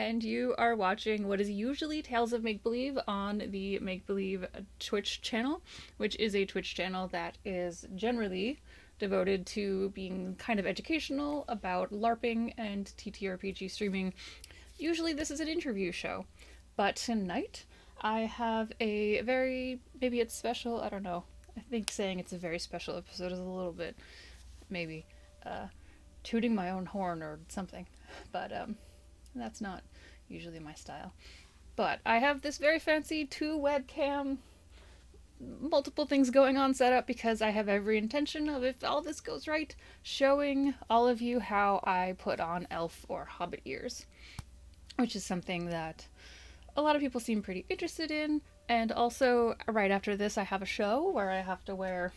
and you are watching what is usually Tales of Make Believe on the Make Believe Twitch channel, which is a Twitch channel that is generally devoted to being kind of educational about LARPing and TTRPG streaming. Usually, this is an interview show, but tonight I have a very, maybe it's special, I don't know. I think saying it's a very special episode is a little bit, maybe, uh, tooting my own horn or something. But that's not usually my style. But I have this very fancy 2 webcam, multiple things going on set up because I have every intention of, if all this goes right, showing all of you how I put on elf or hobbit ears, which is something that a lot of people seem pretty interested in. And also, right after this, I have a show where I have to wear,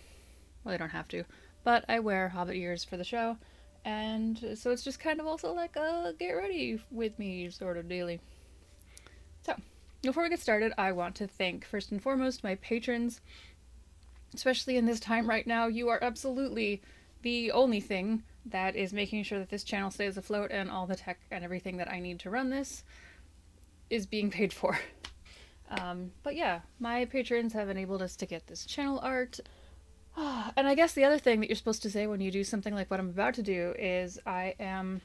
well, I don't have to, but I wear hobbit ears for the show. And so it's just kind of also like a get ready with me sort of dealy. So, before we get started, I want to thank first and foremost my patrons. Especially in this time right now, you are absolutely the only thing that is making sure that this channel stays afloat and all the tech and everything that I need to run this is being paid for. But yeah, my patrons have enabled us to get this channel art. And I guess the other thing that you're supposed to say when you do something like what I'm about to do is I am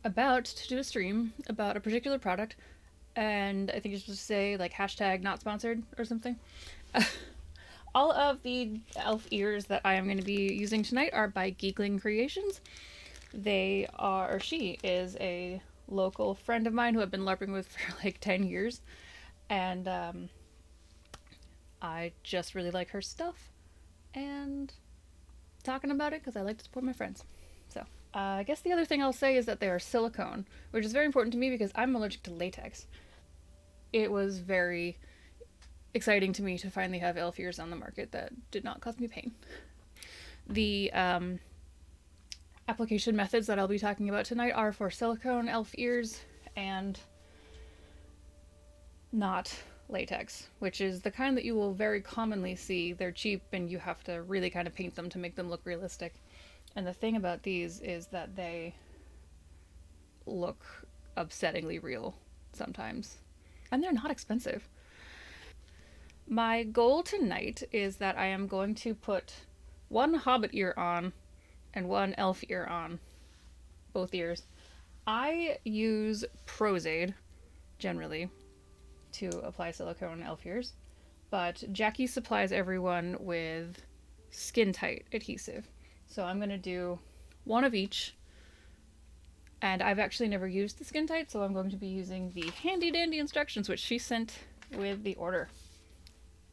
about to do a stream about a particular product, and I think you're supposed to say like hashtag not sponsored or something. All of the elf ears that I am going to be using tonight are by Geekling Creations. They are, or she is a local friend of mine who I've been LARPing with for like 10 years. And I just really like her stuff and talking about it because I like to support my friends. So I guess the other thing I'll say is that they are silicone, which is very important to me because I'm allergic to latex. It was very exciting to me to finally have elf ears on the market that did not cause me pain. The application methods that I'll be talking about tonight are for silicone elf ears and not latex, which is the kind that you will very commonly see. They're cheap and you have to really kind of paint them to make them look realistic. And the thing about these is that they look upsettingly real sometimes. And they're not expensive. My goal tonight is that I am going to put one hobbit ear on and one elf ear on. Both ears. I use Prozaid, generally, to apply silicone elf ears, but Jackie supplies everyone with skin tight adhesive. So I'm going to do one of each, and I've actually never used the skin tight, so I'm going to be using the handy dandy instructions which she sent with the order.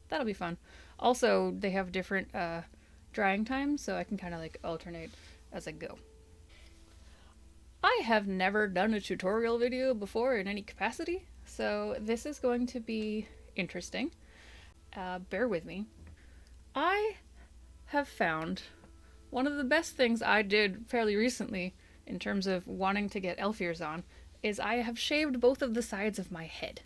That'll be fun. Also, they have different drying times, so I can kind of like alternate as I go. I have never done a tutorial video before in any capacity, so this is going to be interesting. Bear with me. I have found one of the best things I did fairly recently in terms of wanting to get elf ears on is I have shaved both of the sides of my head.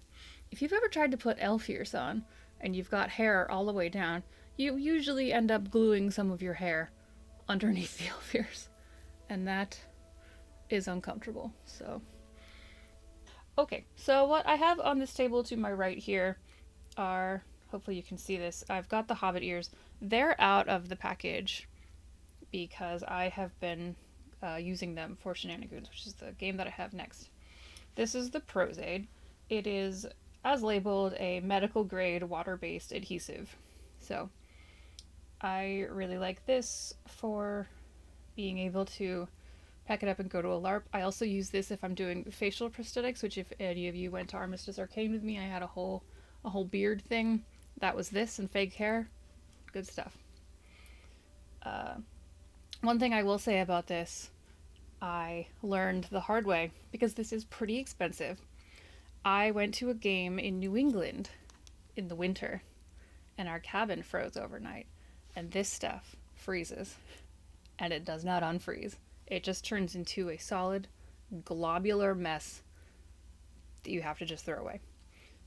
If you've ever tried to put elf ears on and you've got hair all the way down, you usually end up gluing some of your hair underneath the elf ears, and that is uncomfortable. So okay, so what I have on this table to my right here are, hopefully you can see this, I've got the hobbit ears. They're out of the package because I have been using them for Shenanigans, which is the game that I have next. This is the Prozaid. It is, as labeled, a medical grade water-based adhesive. So I really like this for being able to pack it up and go to a LARP. I also use this if I'm doing facial prosthetics, which if any of you went to Armistice Arcane with me, I had a whole beard thing. That was this and fake hair. Good stuff. One thing I will say about this, I learned the hard way, because this is pretty expensive. I went to a game in New England in the winter, and our cabin froze overnight, and this stuff freezes, and it does not unfreeze. It just turns into a solid, globular mess that you have to just throw away.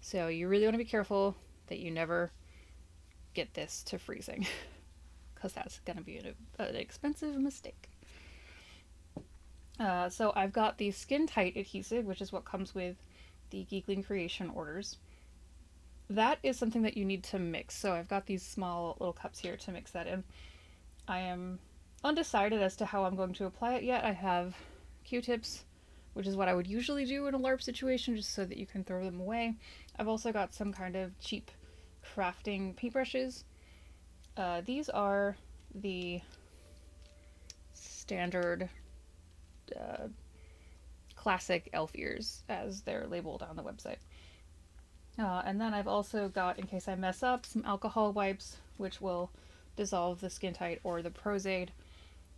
So you really want to be careful that you never get this to freezing, because that's going to be an expensive mistake. So I've got the skin tight adhesive, which is what comes with the Geekling Creation orders. That is something that you need to mix. So I've got these small little cups here to mix that in. I am undecided as to how I'm going to apply it yet. I have Q-tips, which is what I would usually do in a LARP situation, just so that you can throw them away. I've also got some kind of cheap crafting paintbrushes. These are the standard classic elf ears, as they're labeled on the website. And then I've also got, in case I mess up, some alcohol wipes, which will dissolve the skin tight or the Prozaid.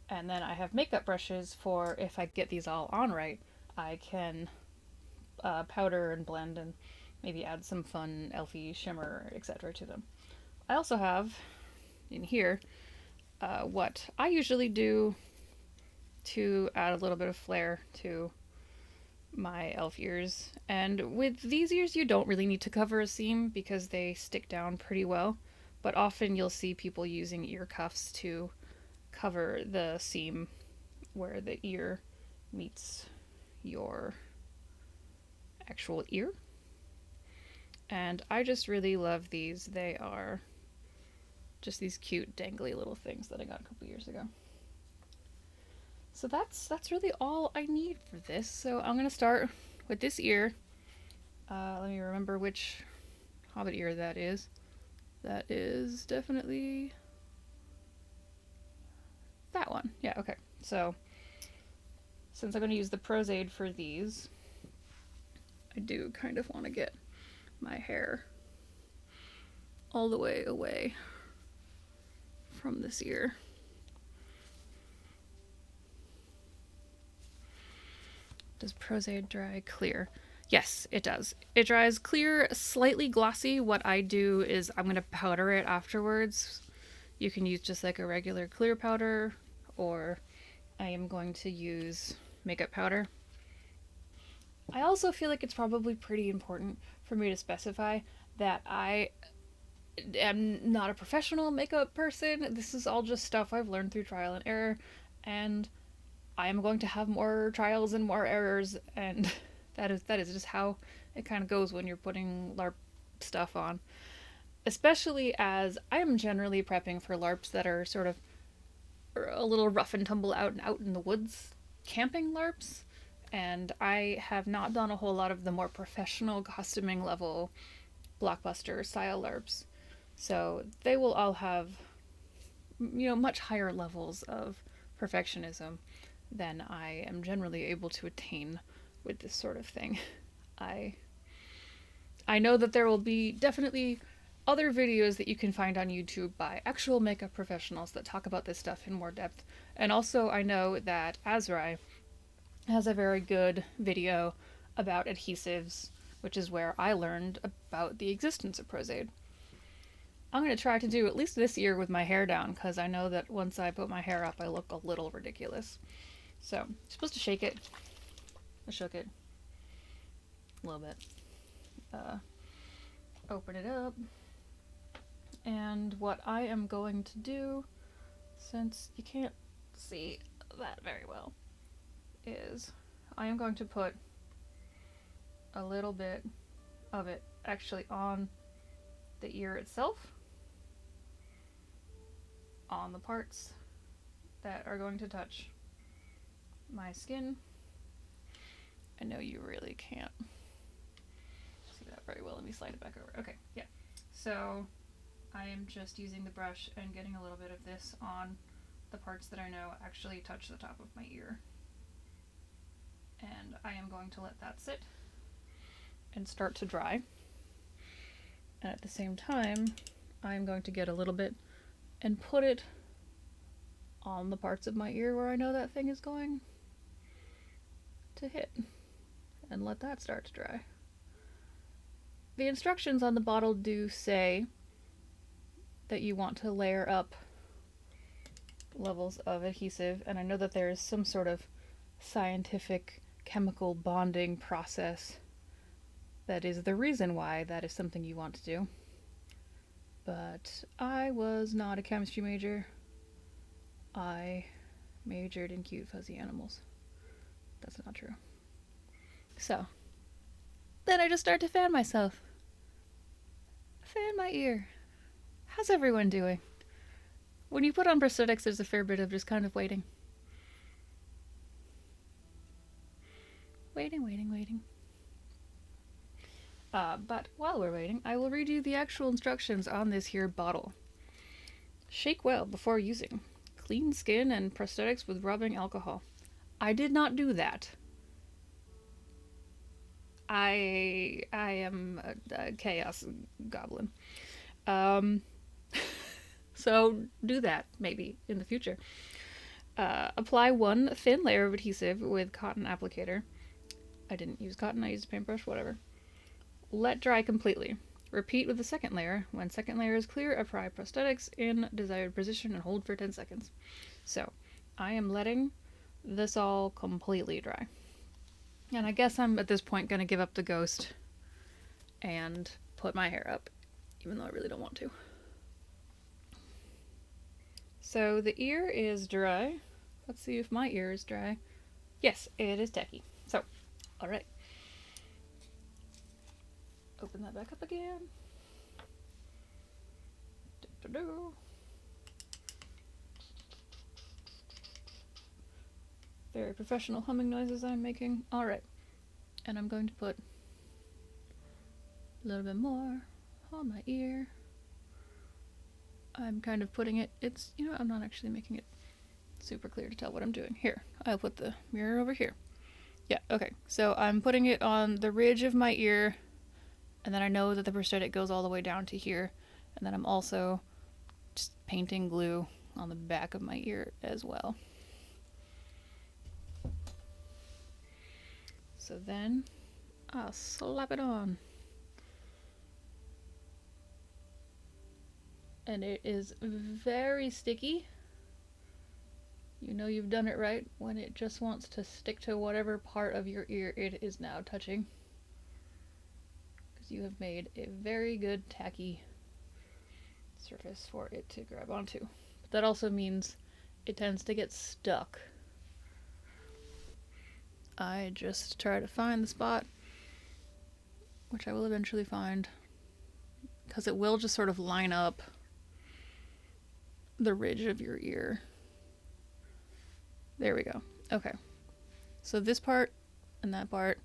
And then I have makeup brushes for if I get these all on right, I can powder and blend and maybe add some fun elfy shimmer, etc. to them. I also have in here what I usually do to add a little bit of flair to my elf ears. And with these ears, you don't really need to cover a seam because they stick down pretty well. But often you'll see people using ear cuffs to cover the seam where the ear meets your actual ear. And I just really love these. They are just these cute dangly little things that I got a couple years ago. So that's really all I need for this. So I'm gonna start with this ear. Let me remember which hobbit ear that is. That is definitely that one. Yeah, okay. So since I'm gonna use the Prozaid for these, I do kind of want to get my hair all the way away from this ear. Does Prozaid dry clear? Yes, it does. It dries clear, slightly glossy. What I do is I'm going to powder it afterwards. You can use just like a regular clear powder, or I am going to use makeup powder. I also feel like it's probably pretty important for me to specify that I am not a professional makeup person. This is all just stuff I've learned through trial and error, and I am going to have more trials and more errors, and that is just how it kind of goes when you're putting LARP stuff on. Especially as I am generally prepping for LARPs that are sort of a little rough and tumble out in the woods camping LARPs, and I have not done a whole lot of the more professional costuming level blockbuster style LARPs. So they will all have, much higher levels of perfectionism than I am generally able to attain with this sort of thing. I know that there will be definitely other videos that you can find on YouTube by actual makeup professionals that talk about this stuff in more depth. And also I know that Azrai has a very good video about adhesives, which is where I learned about the existence of Prozaid. I'm going to try to do at least this ear with my hair down, because I know that once I put my hair up I look a little ridiculous. So, you're supposed to shake it. I shook it a little bit. Open it up. And what I am going to do, since you can't see that very well, is I am going to put a little bit of it actually on the ear itself, on the parts that are going to touch my skin. I know you really can't see that very well. Let me slide it back over. Okay, yeah. So I am just using the brush and getting a little bit of this on the parts that I know actually touch the top of my ear. And I am going to let that sit and start to dry. And at the same time, I'm going to get a little bit and put it on the parts of my ear where I know that thing is going to hit, and let that start to dry. The instructions on the bottle do say that you want to layer up levels of adhesive, and I know that there is some sort of scientific chemical bonding process that is the reason why that is something you want to do. But I was not a chemistry major. I majored in cute fuzzy animals. That's not true. So, then I just start to fan myself. Fan my ear. How's everyone doing? When you put on prosthetics, there's a fair bit of just kind of waiting. Waiting. But while we're waiting, I will read you the actual instructions on this here bottle. Shake well before using. Clean skin and prosthetics with rubbing alcohol. I did not do that. I am a chaos goblin. So do that, maybe, in the future. Apply one thin layer of adhesive with cotton applicator. I didn't use cotton, I used a paintbrush, whatever. Let dry completely. Repeat with the second layer. When second layer is clear, apply prosthetics in desired position and hold for 10 seconds. So, I am letting this all completely dry. And I guess I'm at this point going to give up the ghost and put my hair up, even though I really don't want to. So the ear is dry. Let's see if my ear is dry. Yes, it is tacky. So, alright. Open that back up again. Very professional humming noises I'm making. Alright. And I'm going to put a little bit more on my ear. I'm kind of putting it, I'm not actually making it super clear to tell what I'm doing. Here, I'll put the mirror over here. Yeah, okay. So I'm putting it on the ridge of my ear, and then I know that the prosthetic goes all the way down to here, and then I'm also just painting glue on the back of my ear as well. So then I'll slap it on. And it is very sticky. You know you've done it right when it just wants to stick to whatever part of your ear it is now touching. Because you have made a very good tacky surface for it to grab onto. But that also means it tends to get stuck. I just try to find the spot, which I will eventually find, because it will just sort of line up the ridge of your ear. There we go. Okay. So this part and that part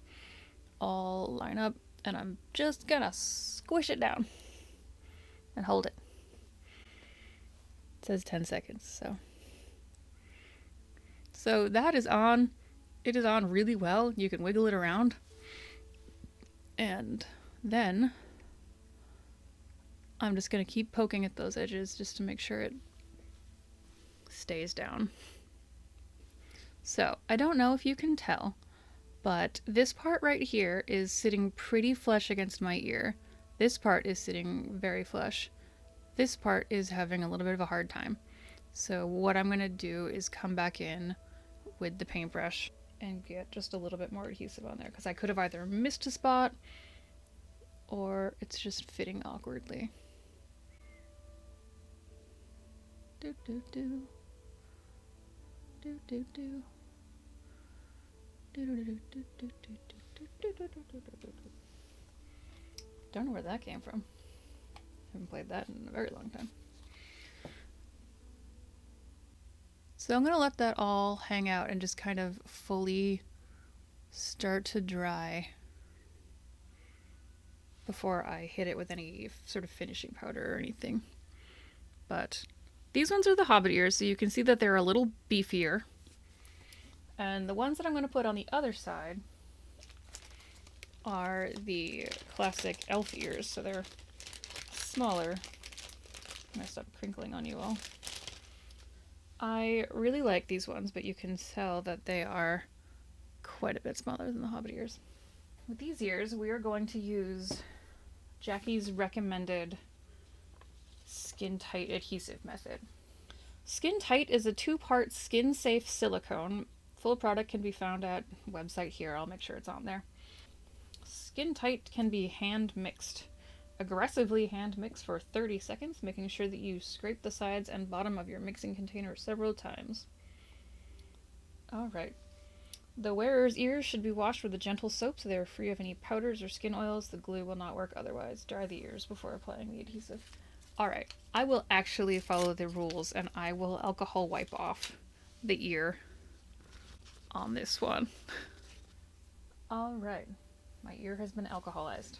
all line up, and I'm just gonna squish it down and hold it. It says 10 seconds, so that is on. It is on really well. You can wiggle it around. And then I'm just gonna keep poking at those edges just to make sure it stays down. So, I don't know if you can tell, but this part right here is sitting pretty flush against my ear. This part is sitting very flush. This part is having a little bit of a hard time. So what I'm going to do is come back in with the paintbrush and get just a little bit more adhesive on there, because I could have either missed a spot or it's just fitting awkwardly. Do do do. Do do do. Don't know where that came from. Haven't played that in a very long time. So I'm going to let that all hang out and just kind of fully start to dry before I hit it with any sort of finishing powder or anything. But these ones are the Hobbit ears, so you can see that they're a little beefier. And the ones that I'm going to put on the other side are the classic elf ears, so they're smaller. I'm going to stop crinkling on you all. I really like these ones, but you can tell that they are quite a bit smaller than the Hobbit ears. With these ears, we are going to use Jackie's recommended Skin Tight adhesive method. Skin Tight is a 2-part skin-safe silicone. Full product can be found at website here. I'll make sure it's on there. Skin Tight can be hand mixed. Aggressively hand mix for 30 seconds, making sure that you scrape the sides and bottom of your mixing container several times. Alright. The wearer's ears should be washed with a gentle soap so they are free of any powders or skin oils. The glue will not work otherwise. Dry the ears before applying the adhesive. Alright, I will actually follow the rules and I will alcohol wipe off the ear on this one. Alright, my ear has been alcoholized.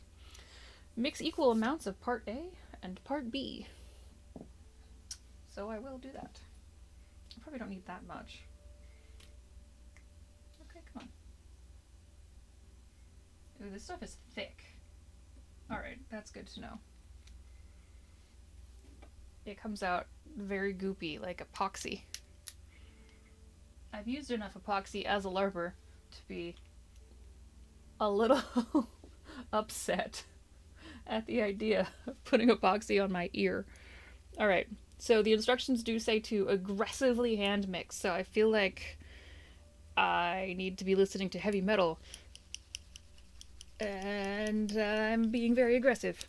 Mix equal amounts of part A and part B. So I will do that. I probably don't need that much. Okay, come on. Ooh, this stuff is thick. Alright, that's good to know. It comes out very goopy, like epoxy. I've used enough epoxy as a LARPer to be a little upset at the idea of putting epoxy on my ear. Alright, so the instructions do say to aggressively hand mix, so I feel like I need to be listening to heavy metal. And I'm being very aggressive.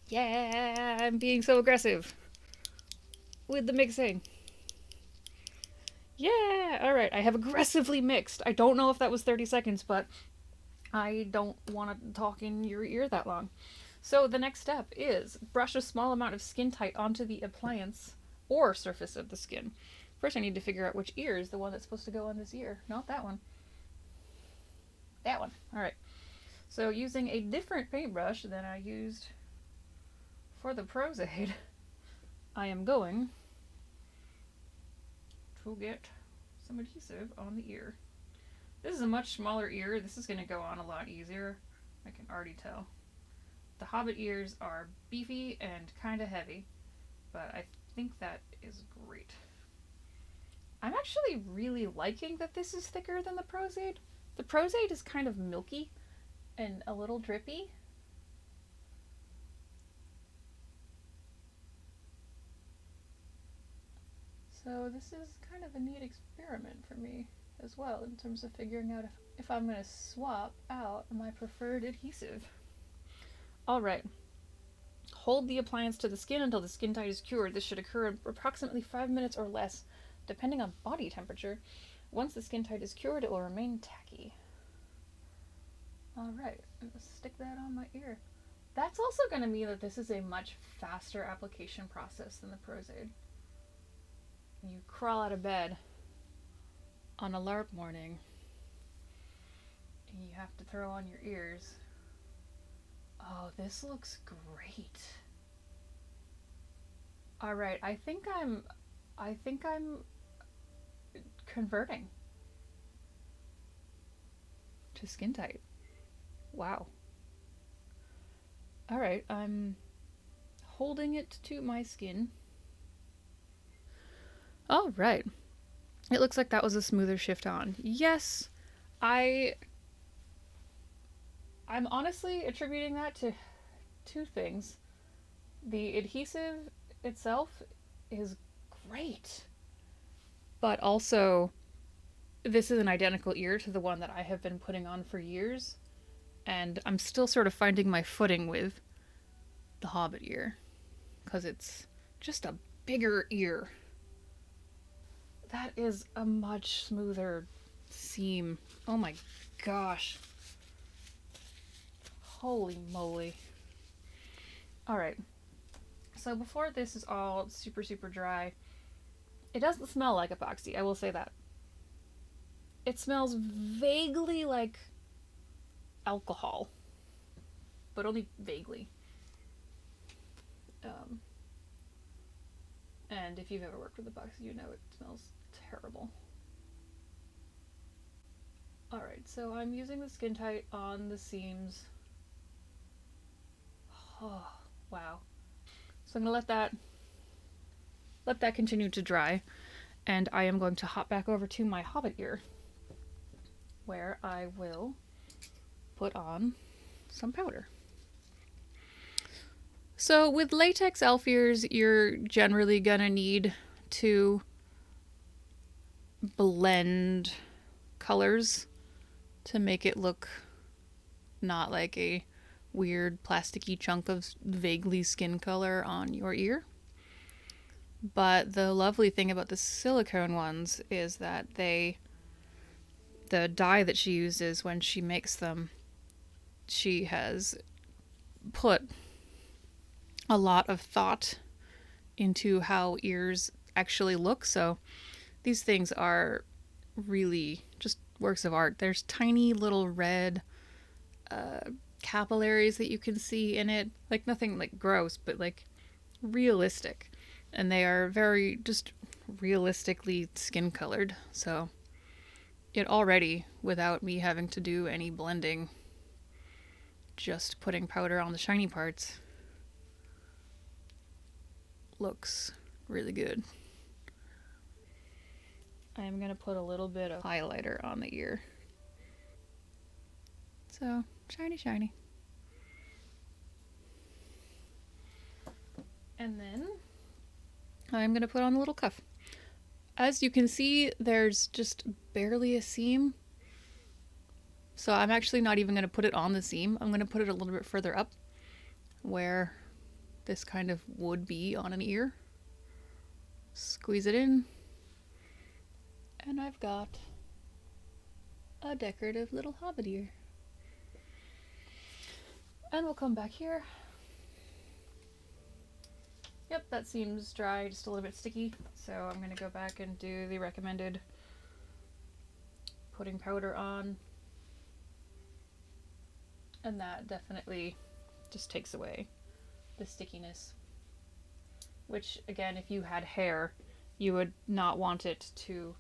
Yeah, I'm being so aggressive with the mixing. Yeah, alright, I have aggressively mixed. I don't know if that was 30 seconds, but I don't want to talk in your ear that long. So the next step is brush a small amount of skin tight onto the appliance or surface of the skin. First I need to figure out which ear is the one that's supposed to go on this ear. Not that one. That one. Alright. So using a different paintbrush than I used for the Prozaid, I am going to get some adhesive on the ear. This is a much smaller ear. This is going to go on a lot easier. I can already tell. The Hobbit ears are beefy and kind of heavy, but I think that is great. I'm actually really liking that this is thicker than the Prozaid. The Prozaid is kind of milky and a little drippy. So this is kind of a neat experiment for me as well in terms of figuring out if I'm going to swap out my preferred adhesive. Alright. Hold the appliance to the skin until the skin tight is cured. This should occur in approximately 5 minutes or less, depending on body temperature. Once the skin tight is cured, it will remain tacky. Alright, I'm going to stick that on my ear. That's also going to mean that this is a much faster application process than the Prozaid. You crawl out of bed on a LARP morning and you have to throw on your ears. Oh, this looks great. Alright, I think I'm converting to skin tight. Wow. Alright, I'm holding it to my skin. Alright. It looks like that was a smoother shift on. Yes, I'm honestly attributing that to two things. The adhesive itself is great, but also this is an identical ear to the one that I have been putting on for years, and I'm still sort of finding my footing with the Hobbit ear, because it's just a bigger ear. That is a much smoother seam. Oh my gosh. Holy moly. Alright. So before this is all super, super dry, it doesn't smell like epoxy, I will say that. It smells vaguely like alcohol, but only vaguely. And if you've ever worked with epoxy, you know it smells terrible. Alright, so I'm using the skin tight on the seams. Oh, wow. So I'm going to let that continue to dry, and I am going to hop back over to my Hobbit ear, where I will put on some powder. So with latex elf ears, you're generally gonna need to blend colors to make it look not like a weird plasticky chunk of vaguely skin color on your ear. But the lovely thing about the silicone ones is that they the dye that she uses when she makes them, she has put a lot of thought into how ears actually look. So these things are really just works of art. There's tiny little red capillaries that you can see in it. Like nothing like gross, but like realistic. And they are very just realistically skin colored. So it already, without me having to do any blending, just putting powder on the shiny parts, looks really good. I'm going to put a little bit of highlighter on the ear. So, shiny, shiny. And then I'm going to put on the little cuff. As you can see, there's just barely a seam. So I'm actually not even going to put it on the seam. I'm going to put it a little bit further up where this kind of would be on an ear. Squeeze it in. And I've got a decorative little hobbit ear. And we'll come back here. Yep, that seems dry, just a little bit sticky. So I'm going to go back and do the recommended putting powder on. And that definitely just takes away the stickiness. Which, again, if you had hair, you would not want it to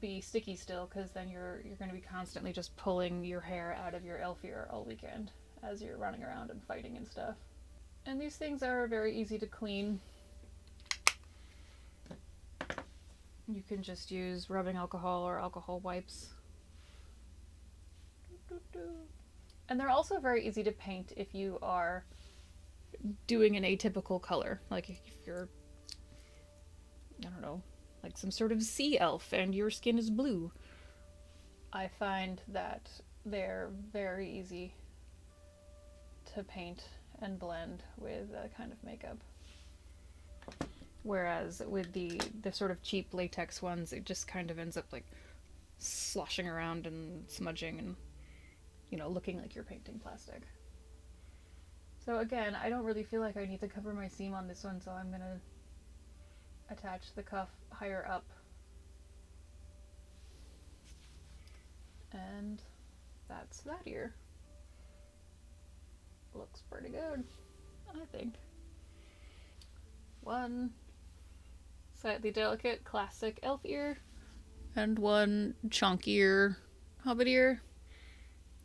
be sticky still, because then you're going to be constantly just pulling your hair out of your elf ear all weekend as you're running around and fighting and stuff. And these things are very easy to clean. You can just use rubbing alcohol or alcohol wipes. And they're also very easy to paint if you are doing an atypical color. Like if you're, I don't know, like some sort of sea elf and your skin is blue. I find that they're very easy to paint and blend with that kind of makeup. Whereas with the sort of cheap latex ones, it just kind of ends up like sloshing around and smudging and, you know, looking like you're painting plastic. So again, I don't really feel like I need to cover my seam on this one, so I'm going to attach the cuff higher up. And that's that ear. Looks pretty good, I think. One slightly delicate classic elf ear, and one chunkier hobbit ear,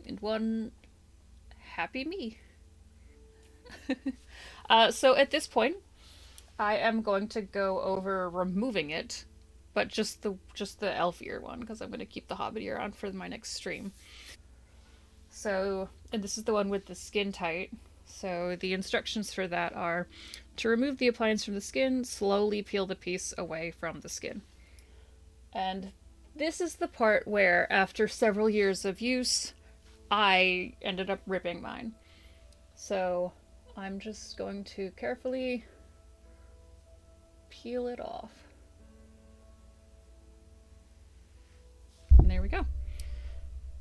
and one happy me. So at this point, I am going to go over removing it, but just the elf ear one, because I'm going to keep the hobbit ear on for my next stream. So, and this is the one with the skin tight. So the instructions for that are to remove the appliance from the skin, slowly peel the piece away from the skin. And this is the part where, after several years of use, I ended up ripping mine. So I'm just going to carefully peel it off. And there we go.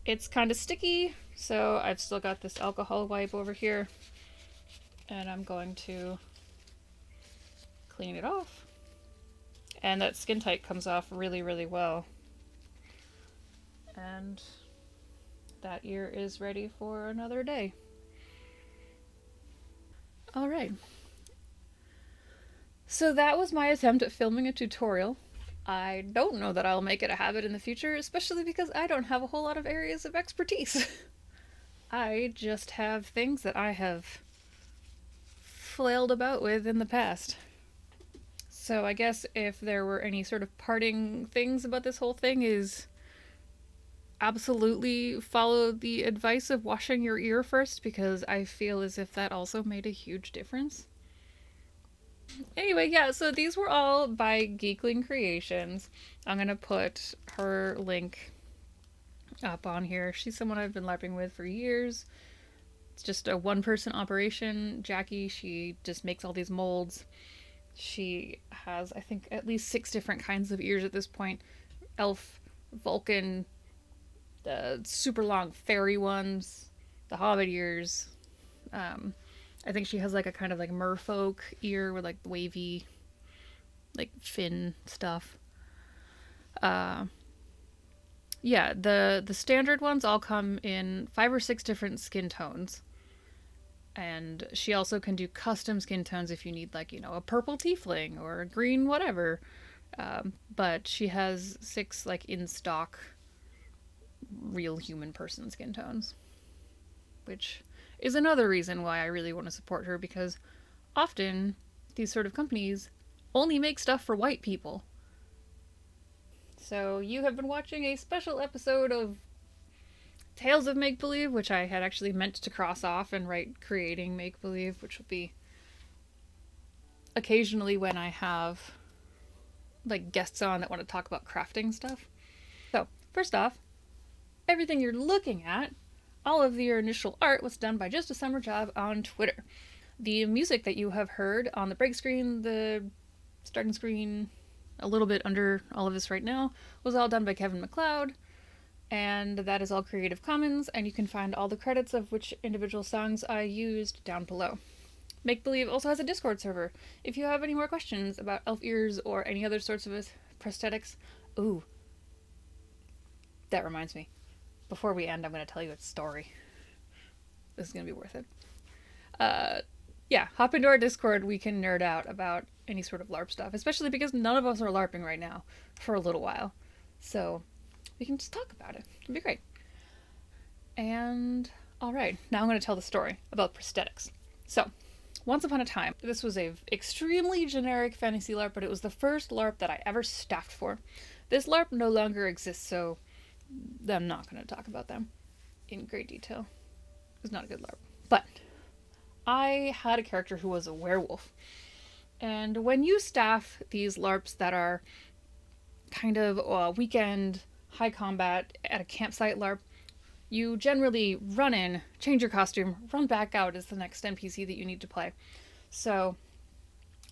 It's kind of sticky, so I've still got this alcohol wipe over here. And I'm going to clean it off. And that skin tight comes off really, really well. And that ear is ready for another day. Alright. So that was my attempt at filming a tutorial. I don't know that I'll make it a habit in the future, especially because I don't have a whole lot of areas of expertise. I just have things that I have flailed about with in the past. So I guess if there were any sort of parting things about this whole thing is absolutely follow the advice of washing your ear first, because I feel as if that also made a huge difference. Anyway, yeah, so these were all by Geekling Creations. I'm gonna put her link up on here. She's someone I've been LARPing with for years. It's just a one-person operation. Jackie, she just makes all these molds. She has, I think, at least 6 different kinds of ears at this point. Elf, Vulcan, the super long fairy ones, the hobbit ears. I think she has like a kind of like merfolk ear with like wavy, like fin stuff. Uh, yeah, the standard ones all come in 5 or 6 different skin tones, and she also can do custom skin tones if you need like a purple tiefling or a green whatever. But she has 6 like in stock real human person skin tones, which is another reason why I really want to support her, because often these sort of companies only make stuff for white people. So you have been watching a special episode of Tales of Make Believe, which I had actually meant to cross off and write Creating Make Believe, which will be occasionally when I have like guests on that want to talk about crafting stuff. So, first off, everything you're looking at, all of your initial art was done by Just a Summer Job on Twitter. The music that you have heard on the break screen, the starting screen, a little bit under all of this right now, was all done by Kevin MacLeod, and that is all Creative Commons, and you can find all the credits of which individual songs I used down below. Make Believe also has a Discord server. If you have any more questions about elf ears or any other sorts of prosthetics, ooh, that reminds me. Before we end, I'm going to tell you a story. This is going to be worth it. Yeah, hop into our Discord. We can nerd out about any sort of LARP stuff, especially because none of us are LARPing right now for a little while. So we can just talk about it. It'd be great. And all right, now I'm going to tell the story about prosthetics. So, once upon a time, this was a extremely generic fantasy LARP, but it was the first LARP that I ever staffed for. This LARP no longer exists, so I'm not going to talk about them in great detail. It was not a good LARP. But I had a character who was a werewolf. And when you staff these LARPs that are kind of a weekend high combat at a campsite LARP, you generally run in, change your costume, run back out as the next NPC that you need to play. So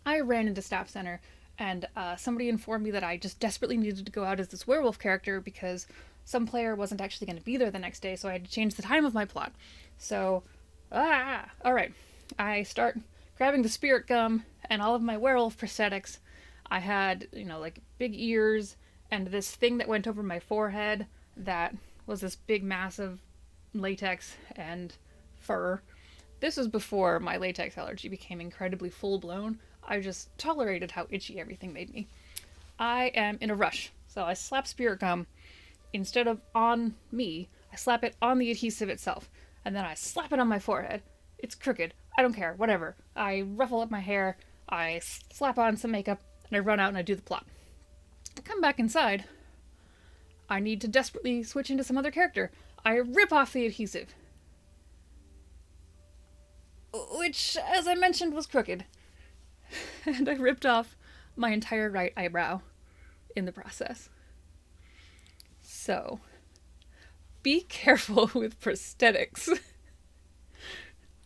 I ran into Staff Center, and somebody informed me that I just desperately needed to go out as this werewolf character because some player wasn't actually going to be there the next day, so I had to change the time of my plot. So, alright. I start grabbing the spirit gum and all of my werewolf prosthetics. I had, like big ears and this thing that went over my forehead that was this big massive latex and fur. This was before my latex allergy became incredibly full-blown. I just tolerated how itchy everything made me. I am in a rush, so I slap spirit gum. Instead of on me, I slap it on the adhesive itself, and then I slap it on my forehead. It's crooked. I don't care. Whatever. I ruffle up my hair, I slap on some makeup, and I run out and I do the plot. I come back inside. I need to desperately switch into some other character. I rip off the adhesive, which, as I mentioned, was crooked. And I ripped off my entire right eyebrow in the process. So, be careful with prosthetics.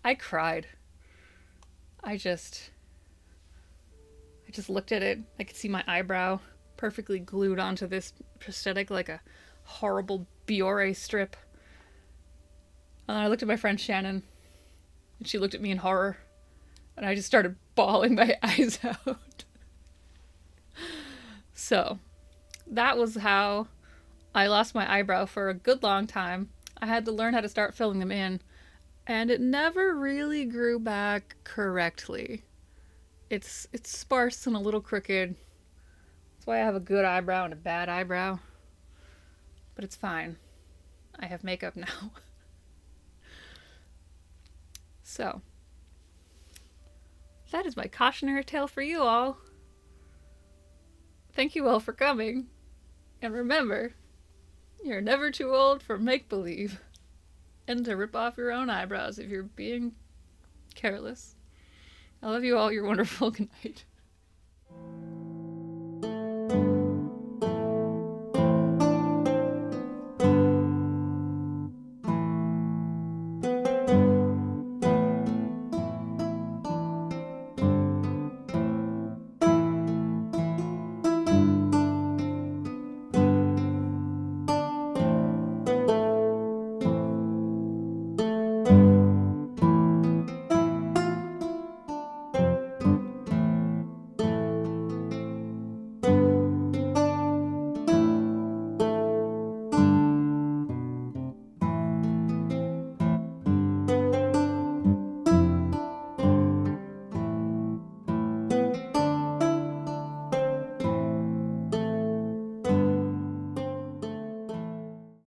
I cried. I just looked at it. I could see my eyebrow perfectly glued onto this prosthetic like a horrible Biore strip. And I looked at my friend Shannon, and she looked at me in horror, and I just started bawling my eyes out. So, that was how I lost my eyebrow for a good long time. I had to learn how to start filling them in, and it never really grew back correctly. It's sparse and a little crooked. That's why I have a good eyebrow and a bad eyebrow. But it's fine. I have makeup now. So, that is my cautionary tale for you all. Thank you all for coming. And remember, you're never too old for make-believe. And to rip off your own eyebrows if you're being careless. I love you all. You're wonderful. Good night.